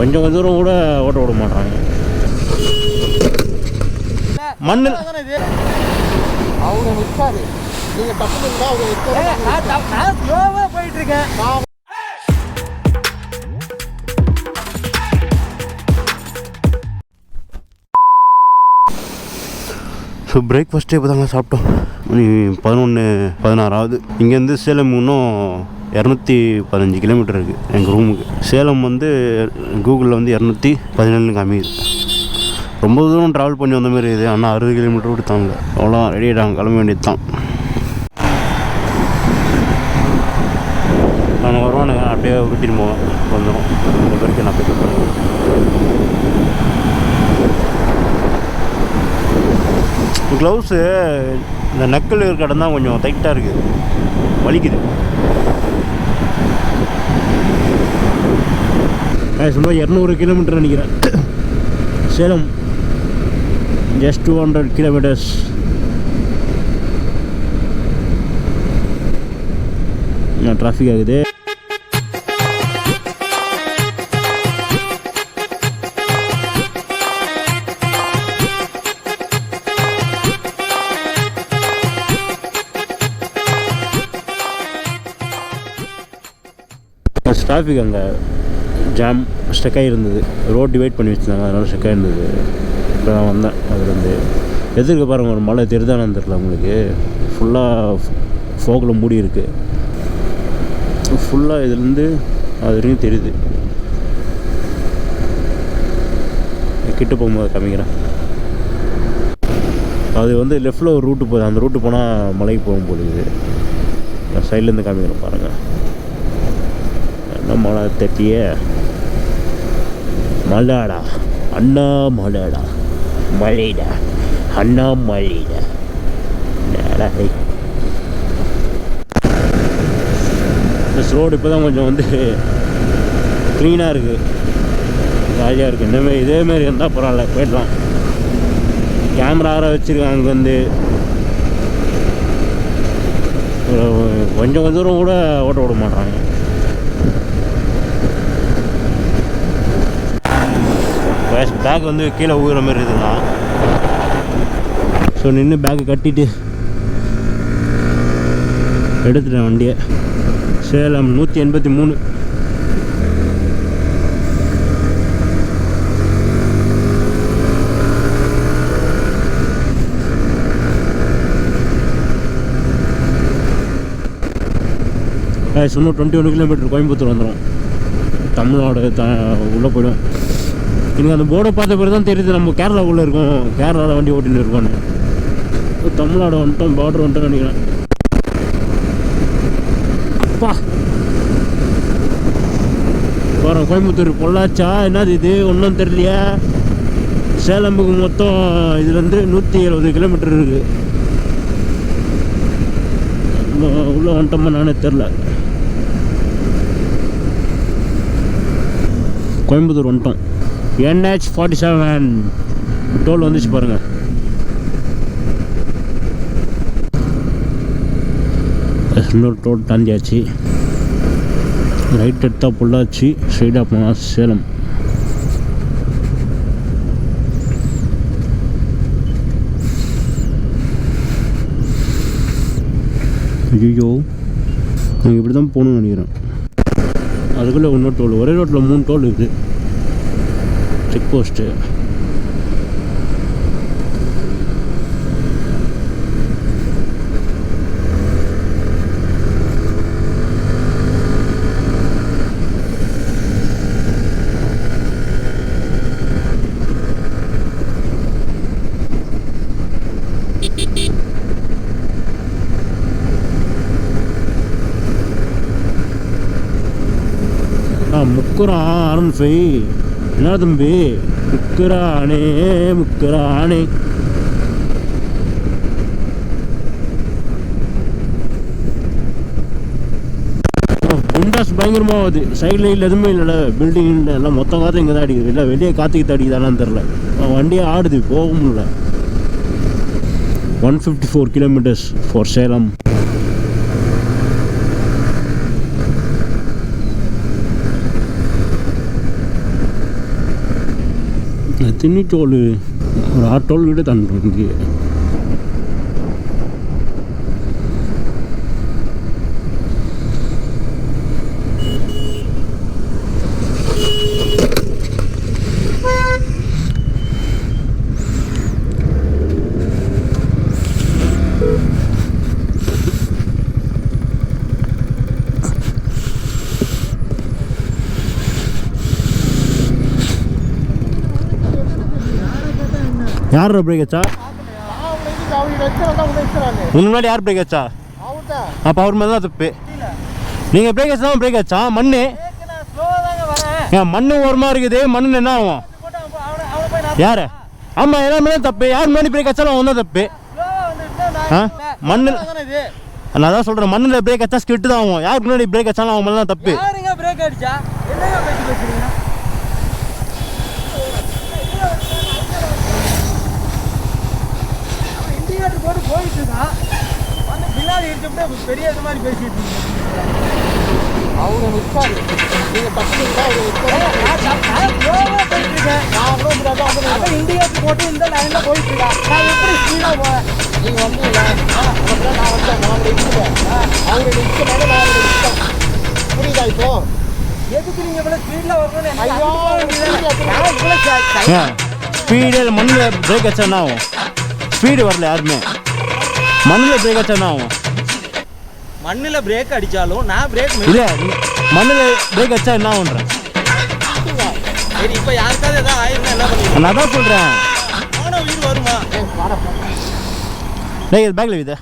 கொஞ்சம் தூரம் கூட ஓட்ட விட மாட்டாங்க. மண்ணில் அவங்க நிற்காது. நீங்கள் தப்பு அவங்க ஸ்லோவாக போயிட்டுருக்கேன். ஸோ பிரேக்ஃபாஸ்ட்டே இப்போ தாங்க சாப்பிட்டோம். மணி 11:16 ஆகுது. இங்கேருந்து சேலம் இன்னும் 215 கிலோமீட்டர் இருக்குது எங்கள் ரூமுக்கு. சேலம் வந்து கூகுளில் வந்து 217 காமிக்குது. ரொம்ப தூரம் ட்ராவல் பண்ணி வந்த மாதிரி இது. ஆனால் 60 கிலோமீட்டர் கூட தாங்க. அவ்வளோ ரெடி ஆகிட்டாங்க, கிளம்ப வேண்டியது தான். நான் வருவானுங்க, அப்படியே விட்டுட்டு போவேன், வந்துடும். இந்த வரைக்கும் நான் பிக்கப் பண்ணுவேன். க்ளவுஸு இந்த நக்கல் இருக்கிற இடம் தான் கொஞ்சம் டைட்டாக இருக்குது, வலிக்குது. சும்மா 200 கிலோமீட்டர் நினைக்கிறேன். Salem just 200 kilometres. டிராஃபிக் ஆகுது. டிராஃபிக் அங்கே ஜாம் ஸ்டக்காகி இருந்தது. ரோட் டிவைட் பண்ணி வச்சுருந்தாங்க, அதனால் ஸ்டக்காகி இருந்தது. இப்போ நான் வந்தேன் அதுலேருந்து. எதிர்க்க பாருங்கள், ஒரு மழை தெரிதானு தெரியல உங்களுக்கு. ஃபுல்லாக ஃபோக்கில் மூடி இருக்குது. ஃபுல்லாக இதுலேருந்து அது வரைக்கும் தெரியுது. கிட்ட போகும்போது காமிக்கிறேன். அது வந்து லெஃப்டில் ஒரு ரூட்டு போகுது. அந்த ரூட்டு போனால் மலைக்கு போகும் போகுது. நான் சைட்லேருந்து காமிக்கிறேன் பாருங்கள். என்ன மழை தெட்டிய மலைடா, அண்ணா மலைடா, மழைடா, அண்ணா மழைடா. இந்த ரோடு இப்போ தான் கொஞ்சம் வந்து க்ளீனாக இருக்குது, ஜாலியாக இருக்குது. இந்தமாரி இதேமாரி இருந்தால் பரவாயில்ல, போயிடலாம். கேமரா வேறு வச்சுருக்காங்க. அங்கே வந்து கொஞ்சம் தூரம் கூட ஓட்ட விட மாட்டாங்க. பேக் வந்து கீழே ஊகிற மாதிரி இருக்குதுண்ணா. ஸோ நின்று பேக்கை கட்டிட்டு எடுத்துட்டேன் வண்டியை. சேலம் 183. இன்னும் 21 கிலோமீட்டர் கோயம்புத்தூர் வந்துடும். தமிழ்நாடு உள்ளே போய்டும். எனக்கு அந்த போர்டை பார்த்த பிறகு தான் தெரியுது நம்ம கேரளாவுக்குள்ளே இருக்கோம், கேரளாவில் வண்டி ஓட்டின்னு இருக்கோன்னு. தமிழ்நாடு வந்துட்டோம், பார்டர் வந்துட்டோம் நினைக்கிறேன். அப்பா போகிறோம் கோயம்புத்தூர். பொள்ளாச்சா என்னது இது ஒன்றும் தெரியலையா. சேலம்புக்கு மொத்தம் இதுலேருந்து 170 கிலோமீட்டர் இருக்குது. உள்ளே வந்துட்டோமா நானே தெரில. கோயம்புத்தூர் வந்துட்டோம். NH47 டோல் வந்துச்சு பாருங்கள். இன்னொரு டோல் தாண்டியாச்சு. ரைட் எடுத்தால் பொள்ளாச்சி, ஸ்ட்ரைட்டாக போனால் சேலம். ஐயோ, நாங்கள் இப்படி தான் போகணும்னு நினைக்கிறேன். அதுக்குள்ளே இன்னொரு டோல், ஒரே ரோட்டில் 3 டோல் இருக்குது. Check post. முக்குறான் R15. என்ன தம்பி முக்குறானே முக்குறானே. குண்டாஸ் பயங்கரமாக ஆகுது. சைடில் இல்லை எதுவுமே இல்லைல்ல, பில்டிங் எல்லாம் மொத்த காற்று இங்கே தான் அடிக்குது. இல்லை வெளியே காற்றுக்கிட்டு அடிக்குதானான்னு தெரில. வண்டியே ஆடுது, போக முடியல. 154 kilometers for Salem. எத்தனை டோல் ஒரு 6 டோல் வீடு தாண்டுறோம் இங்கே. யார் பிரேக் வச்சா? முன்னாடி யார் பிரேக் வச்சா? அப்போ அவர் மேலே தான் தப்பு. நீங்கள் பிரேக் வச்சா பிரேக் வச்சா மண்ணு ஏன் மண்ணு ஓரமாக இருக்குது. மண்ணு என்ன ஆகும்? யார்? ஆமாம் எல்லாமே தப்பு. யார் முன்னாடி பிரேக் வச்சாலும் அவன் தான் தப்பு. மண்ணு நான் தான் சொல்கிறேன், மண்ணில் பிரேக் வச்சா ஸ்கிட்டு தான் ஆகும். யாருக்கு முன்னாடி பிரேக் வச்சாலும் அவன் மேலே தான் தப்பு. பிரேக் அடிச்சா என்ன போட்டு போயிட்டு இருக்கான். வந்து பின்னாடி இருக்கப்பட பெரிய இது மாதிரி பேசிட்டு இருக்கீங்க. அவங்க நிற்காது. நீங்கள் தப்புங்களா அவங்க இண்டிகேட்டர் போட்டு இந்த லைனில் போயிட்டு இருக்கா. நான் எப்படி ஸ்பீடாக போவேன்? நீங்கள் வந்து இல்லை நான் வந்தேன். நான் நிற்கிறேன். அவங்க நிற்கிறேன். நான் நிற்கிறேன். புரியுதா இப்போ? எதுக்கு நீங்கள் இவ்வளோ ஸ்பீடில் வரணும்னு? ஐயோ ஸ்பீடில் மண்ணில் பிரேக் வச்சா என்ன ஆகும்? ஸ்பீடு வரல யாருமே. மண்ணில் பிரேக் வச்சா என்ன ஆகும்? மண்ணில் பிரேக் அடித்தாலும் நான் பிரேக் இல்லை, மண்ணில் பிரேக் வச்சா என்ன ஆகுன்றேன். சரி இப்போ யாருக்காவது எதாவது ஆயிருந்தா என்ன பண்ணுவீங்க? நான் தான் சொல்கிறேன். ஆனால் உயிர் வருமா? டேய் இது பேக்கில் இது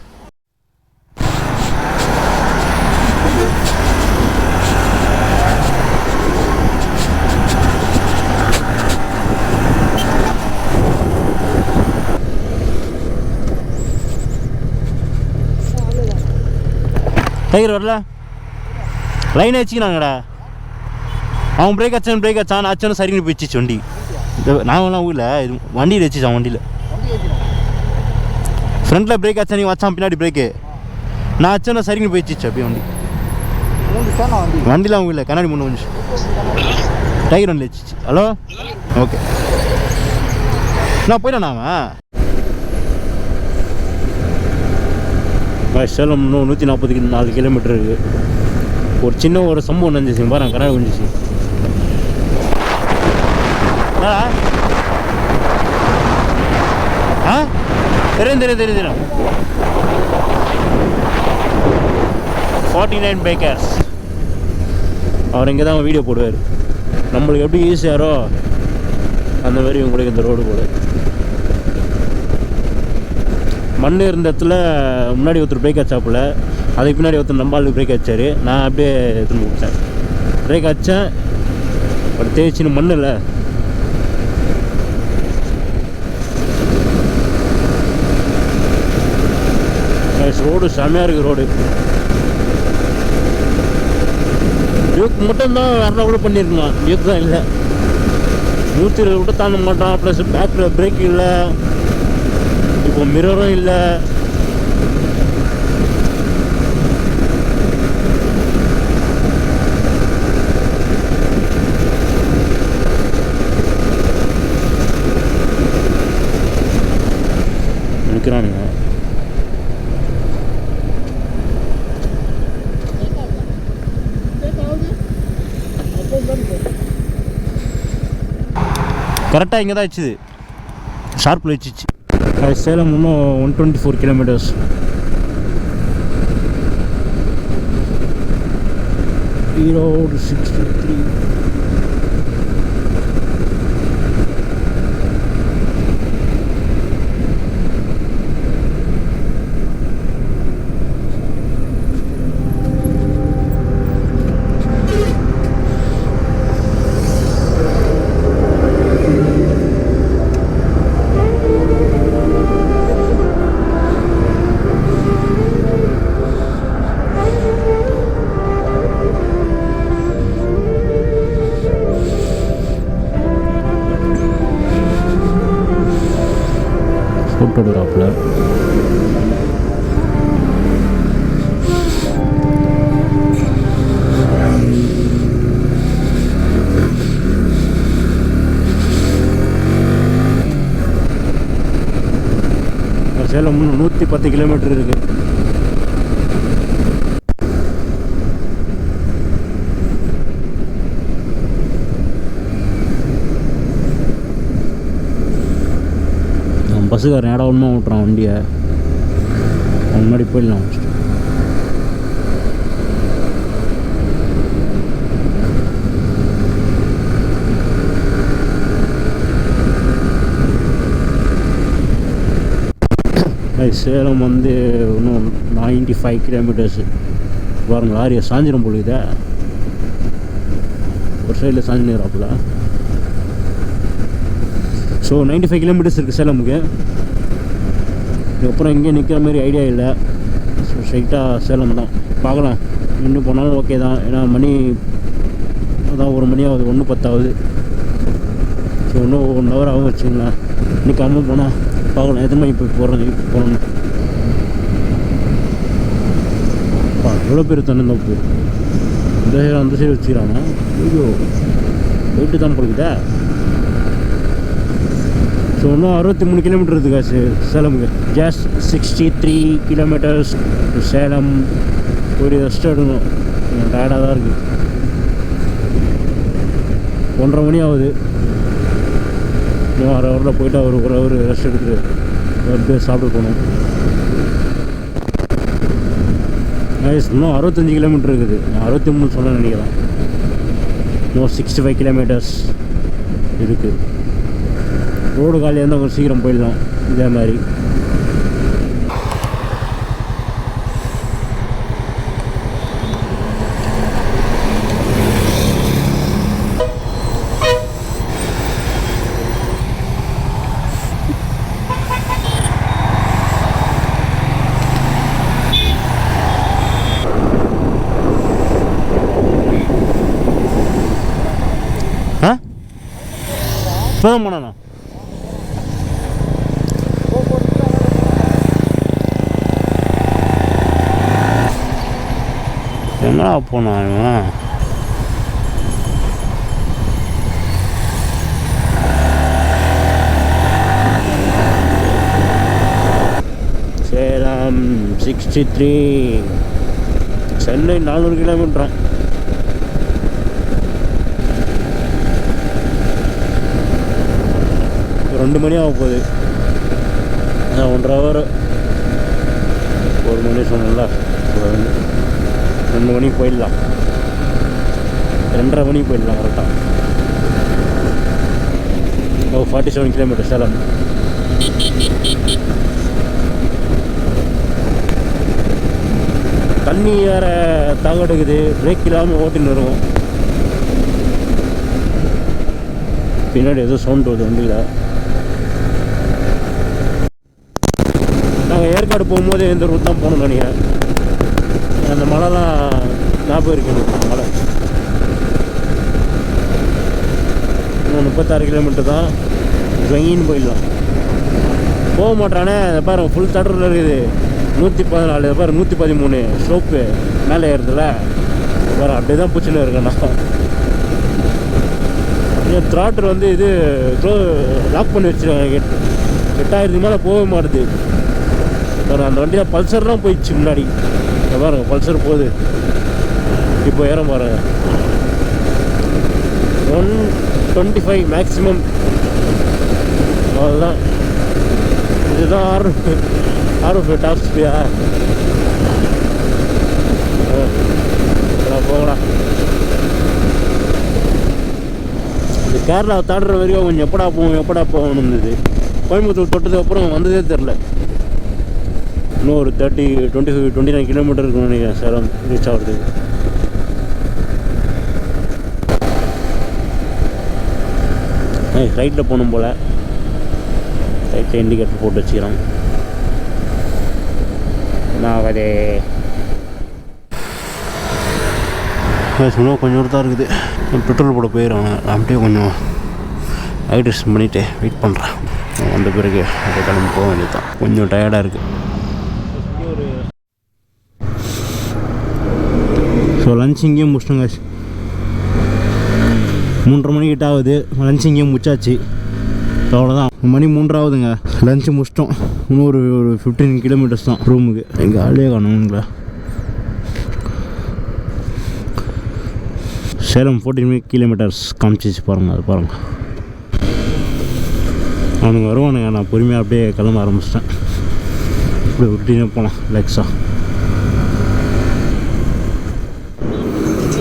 டைகர் வரல. லைன் வச்சுக்கிறாங்கடா. அவன் பிரேக் அச்சான் அச்சானு சரின்னு போயிடுச்சு வண்டி. நாங்களாம் ஊரில் இது வண்டியில் வச்சுச்சான். வண்டியில் ஃப்ரண்ட்டில் பிரேக் அச்சா நீ வச்சான், பின்னாடி பிரேக்கு நான் அச்சானு சரின்னு போயிடுச்சு. அப்படியே வண்டி வண்டிலாம் அவங்க இல்லை, கண்ணாடி முன்னே வந்துச்சு. டைகர் வண்டி வச்சிச்சு. ஹலோ ஓகே நான் போயிட்டேன். அவன் சேலம் இன்னும் 144 கிலோமீட்டர் இருக்குது. ஒரு சின்ன ஒரு சம்பவம் நினைஞ்சிச்சு பாரு, கண்ணாடி வந்துச்சு. தெரியும் 49 பைக்கர்ஸ். அவர் இங்கே தான் வீடியோ போடுவார். நம்மளுக்கு எப்படி ஈஸியாரோ அந்த மாதிரி உங்களுக்கு இந்த ரோடு போடுவார். மண் இருந்த இடத்துல முன்னாடி ஒருத்தர் பிரேக் அச்சாப்புல, அதுக்கு பின்னாடி ஒருத்தர் நம்பாளுக்கு பிரேக் அடிச்சார். நான் அப்படியே திரும்ப விட்டேன். பிரேக் அடித்தேன், ஒரு தேய்ச்சின்னு மண் இல்லை. ரோடு செமையாக இருக்குது. ரோடு டியூக் மட்டும்தான் வேறு கூட பண்ணியிருக்கலாம். டியூக் தான் இல்லை. 120 கூட தாண்ட மாட்டான். ப்ளஸ் பேக்கில் பிரேக் இல்லை, இப்போ மிரரும் இல்லை. நிற்கிறானுங்க. கரெக்டாக இங்கே தான் வச்சுது, ஷார்ப்பில் வச்சிச்சு. சேலம் இன்னும் 124 கிலோமீட்டர்ஸ். ஈரோடு 63. ஃபோட்டோகிராஃபில் சேலம் 110 கிலோமீட்டர் இருக்குது. பஸ்ஸுக்காரன் இடம் ஒன்றுமா விட்றான் வண்டியை. அவன் முன்னாடி போயிடலாம். சேலம் வந்து இன்னும் 95 கிலோமீட்டர்ஸு பாருங்க. லாரியை சாஞ்சிடும் போலுதே, ஒரு சைடில் சாஞ்சினுறாப்புல. ஸோ 95 கிலோமீட்டர்ஸ் இருக்குது சேலமுக்கு. இதுக்கப்புறம் எங்கேயும் நிற்கிற மாதிரி ஐடியா இல்லை. ஸோ ஸ்ட்ரைட்டாக சேலம் தான் பார்க்கலாம். இன்னும் போனாலும் ஓகே தான். ஏன்னா மணி அதான் 1 மணி ஆகுது, 1:10 ஸோ இன்னும் 1 ஹவர் ஆகும் வச்சுங்களேன். இன்னைக்கு அம்மா போனால் பார்க்கலாம் எத்தனை மணி போய் போகணும். எவ்வளோ பேர் தென்னந்தோப்பு இந்த சைடு அந்த சைடு வச்சுக்கிறாங்க. ஐயோ போயிட்டு தான் போகுதா. ஸோ இன்னும் 63 கிலோமீட்டர் இருக்குக்கா சேலமுக்கு. Just 63 kilometres Salem. ஒரு ரெஸ்ட் எடுக்கணும், டயர்டாக தான் இருக்குது. 1:30 மணி ஆகுது. இன்னும் 1/2 ஹவரில் போய்ட்டு ஒரு ஹவர் ரெஸ்ட் எடுத்துட்டு வந்து சாப்பிட்டு போகணும். இன்னும் 65 கிலோமீட்டர் இருக்குது. 63 சொல்ல நினைக்கிறேன். இன்னும் 65 கிலோமீட்டர்ஸ் இருக்குது. ரோடு காலியாக இருந்தால் கொஞ்சம் சீக்கிரம் போயிடலாம். இதே மாதிரி இப்போதான் போனாண்ணா. என்ன போனான் இவன்? சேலம் 63, சென்னை 400 கிலோமீட்டர். ரெண்டு மணி ஆக போகுது. 1.5 ஹவர். 1 மணி சொன்னல, 2 மணிக்கு போயிடலாம். 2:30 மணிக்கு போயிடலாம் கரெக்டாக. 47 கிலோமீட்டர் சேலம். தண்ணி வேறு தாக எடுக்குது. பிரேக் இல்லாமல் ஓட்டின்னு வருவோம். பின்னாடி ஏதோ சவுண்ட் வருது வண்டியில். நாங்கள் ஏற்காடு போகும்போது இந்த ரூட் தான் போகணும்னு நினைக்கிறேன். அந்த மலைலாம் ஞாபகம் இருக்குது. மலை இன்னும் 36 கிலோமீட்டர் தான். ஜொயின்னு போயிடலாம். போக மாட்டானே. அதை பாரு ஃபுல் தடரில் இருக்குது. 114, பாரு 113 ஸ்லோப்பு மேலே ஏறுதுல. வேறு அப்படியே தான் பூச்சின்னு இருக்கேண்ணா. த்ராட்டர் வந்து இது லாக் பண்ணி வச்சுருக்காங்க. 8000 மேலே போக மாட்டுது. வேறு அந்த வண்டியில் பல்சர்லாம் போயிடுச்சு முன்னாடி. பாருங்க பல்சர் போகுது. இப்போ ஏற பாருங்க. 125 மேக்ஸிமம். அவ்வளோதான். இதுதான் ஆர்எஃப் டாப் ஸ்பீடா? போகடா. இந்த கேரளா தாண்டுற வரைக்கும் கொஞ்சம் எப்படா போகணும் இருந்தது. கோயம்புத்தூர் தொட்டதுக்கு அப்புறம் வந்ததே தெரில. இன்னும் ஒரு 29 கிலோமீட்டர் இருக்குன்னு நினைக்கிறேன் சேலம் ரீச் ஆகிறதுக்கு. ரைட்டில் போகணும் போல். ரைட்டில் இண்டிகேட்டர் போட்டு வச்சுக்கிறோம். நான் அதே இன்னும் கொஞ்சம் தூரம் தான் இருக்குது. பெட்ரோல் போட போயிடுவாங்க. அப்படியே கொஞ்சம் ஹைட்ரேஷன் பண்ணிவிட்டு வெயிட் பண்ணுறேன். வந்த பிறகு அப்படியே கிளம்பி போக வேண்டியது தான். கொஞ்சம் டயர்டாக இருக்குது. ஸோ லன்ச் இங்கேயும் முடிச்சிட்டோங்க. 3:30 மணிக்கிட்ட ஆகுது. லன்ச் இங்கேயும் முடிச்சாச்சு. அவ்வளோதான். மணி 3 ஆகுதுங்க. லன்ச்சு முடிச்சிட்டோம். இன்னும் ஒரு 15 கிலோமீட்டர்ஸ் தான் ரூமுக்கு. எங்கள் ஆளே காணுங்களா. சேலம் 14 கிலோமீட்டர்ஸ் காமிச்சிச்சு பாருங்கள். அது பாருங்கள், அவனுங்க வருவானுங்க. நான் பொறுமையாக அப்படியே கிளம்ப ஆரம்பிச்சிட்டேன். இப்படி உருட்டினே போகலாம் ரிலாக்ஸாக.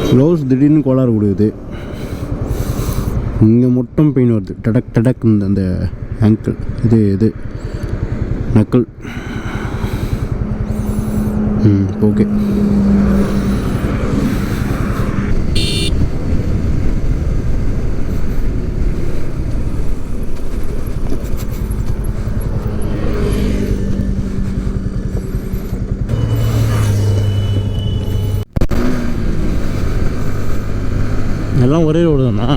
க்ளவுஸ் திடீர்னு கோளாறு கொடுக்குது. இங்கே மட்டும் பெயின் வருது. டடக் டடக் அந்த ஆங்கிள் இது நக்கல். ஓகே. எல்லாம் ஒரே ரோடு தானா?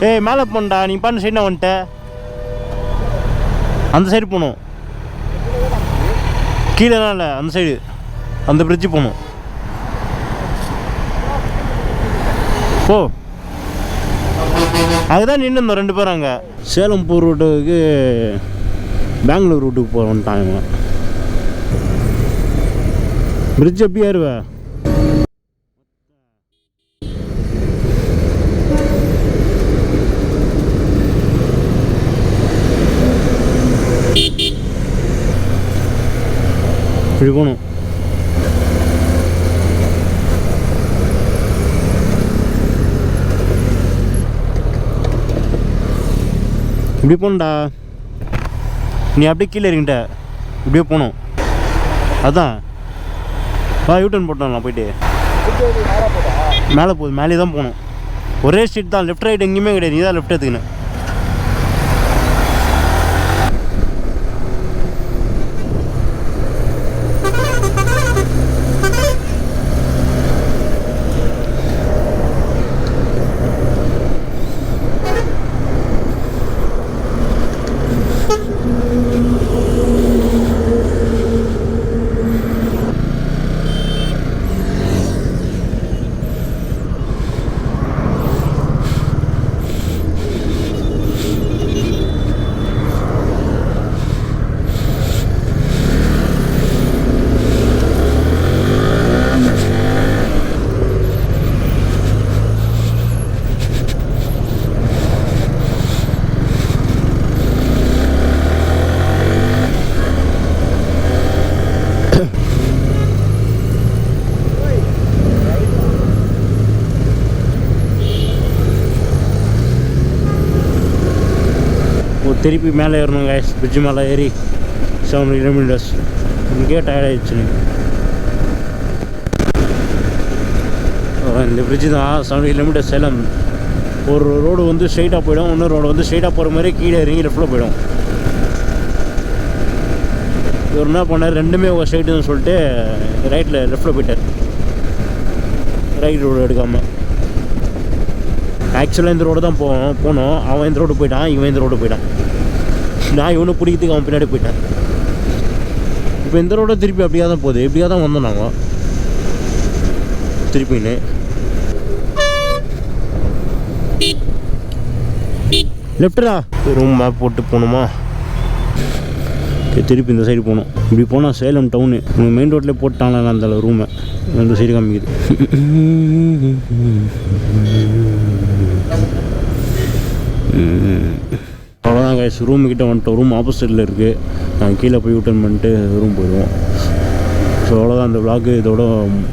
ஏய் மேலே போண்டா, நீ பண்ண சைடு நான் வந்துட்ட. அந்த சைடு போகணும், கீழேலாம் இல்லை, அந்த சைடு அந்த பிரிட்ஜு போகணும். ஓ அதுதான் நின்று இருந்தோம் 2 பேரும் அங்கே. சேலம் போகிற ரூட்டுக்கு பெங்களூர் ரூட்டுக்கு போகிறோன்ட்டாங்க. பிரிட்ஜ் எப்படி ஏறுவ? இப்படி போகணும். இப்படி போகணுண்டா. நீ அப்படியே கீழே இருக்கிட்ட இப்படியே போகணும். அதான் யூட்டன் போட்டோம்லாம் போயிட்டு மேலே போகுது. மேலே தான் போகணும். ஒரே ஸ்ட்ரீட் தான், லெஃப்ட் ரைட் எங்கேயுமே கிடையாது. நீ தான் லெஃப்ட் எடுத்துக்கணும். திருப்பி மேலே ஏறணும் கைஸ். பிரிட்ஜு மேலே ஏறி 7 கிலோமீட்டர்ஸ். இன்றைக்கே டயர்ட் ஆகிடுச்சு. இந்த பிரிட்ஜு தான் 7 கிலோமீட்டர்ஸ் சேலம். ஒரு ரோடு வந்து ஸ்ட்ரைட்டாக போயிடும், இன்னொரு ரோடு வந்து ஸ்ட்ரைட்டாக போகிற மாதிரி கீழே இறங்கி லெஃப்ட்டில் போயிடும். இவர் என்ன பண்ணார், ரெண்டுமே ஒரு ஸ்ட்ரைட்டுன்னு சொல்லிட்டு லெஃப்ட்டில் போயிட்டார். ரைட் ரோடு எடுக்காமல். ஆக்சுவலாக இந்த ரோடு தான் போனோம். அவன் இந்த ரோடு போயிட்டான், இவன் இந்த ரோடு போயிட்டான். நான் இவனை பிடிக்கிறதுக்கு அவன் பின்னாடி போயிட்டேன். இப்போ இந்த ரோட திருப்பி அப்படியே தான் போகுது. எப்படியா தான் வந்தோம் நாங்கள் திருப்பின்னு. லெஃப்டா ரூம் மேப் போட்டு போகணுமா? திருப்பி இந்த சைடு போகணும். இப்படி போனால் சேலம் டவுனு. மெயின் ரோட்லேயே போட்டாங்களா அந்த ரூமை. இந்த சைடு காமிக்குது. அவ்வளோதான் கைஸ், ரூமுக்கிட்ட வந்துட்டோம். ரூம் ஆப்போசிட்டில் இருக்குது. நாங்கள் கீழே போய் யூட்டன் பண்ணிட்டு ரூம் போயிடுவோம். ஸோ அவ்வளோதான், அந்த விளாகு இதோட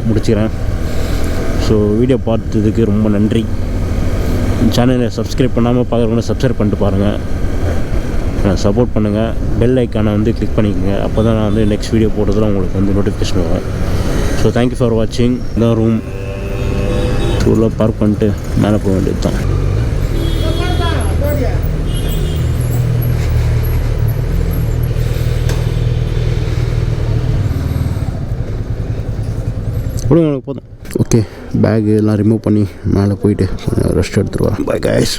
முடிச்சிக்கிறேன். ஸோ வீடியோ பார்த்ததுக்கு ரொம்ப நன்றி. சேனலை சப்ஸ்கிரைப் பண்ணாமல் பார்க்குறவங்க சப்ஸ்கிரைப் பண்ணிட்டு பாருங்கள். சப்போர்ட் பண்ணுங்கள். பெல் ஐக்கானை வந்து கிளிக் பண்ணிக்கோங்க. அப்போ தான் நான் வந்து நெக்ஸ்ட் வீடியோ போடுறதுல உங்களுக்கு வந்து நோட்டிஃபிகேஷன் வரும். ஸோ தேங்க்யூ ஃபார் வாட்சிங். இதான் ரூம். உள்ளே பார்க் பண்ணிட்டு மேலே போக வேண்டியது தான். போதும். ஓகே, பேக் எல்லாம் ரிமூவ் பண்ணி மேலே போயிட்டு ரெஸ்ட் எடுத்துருவா. Bye guys.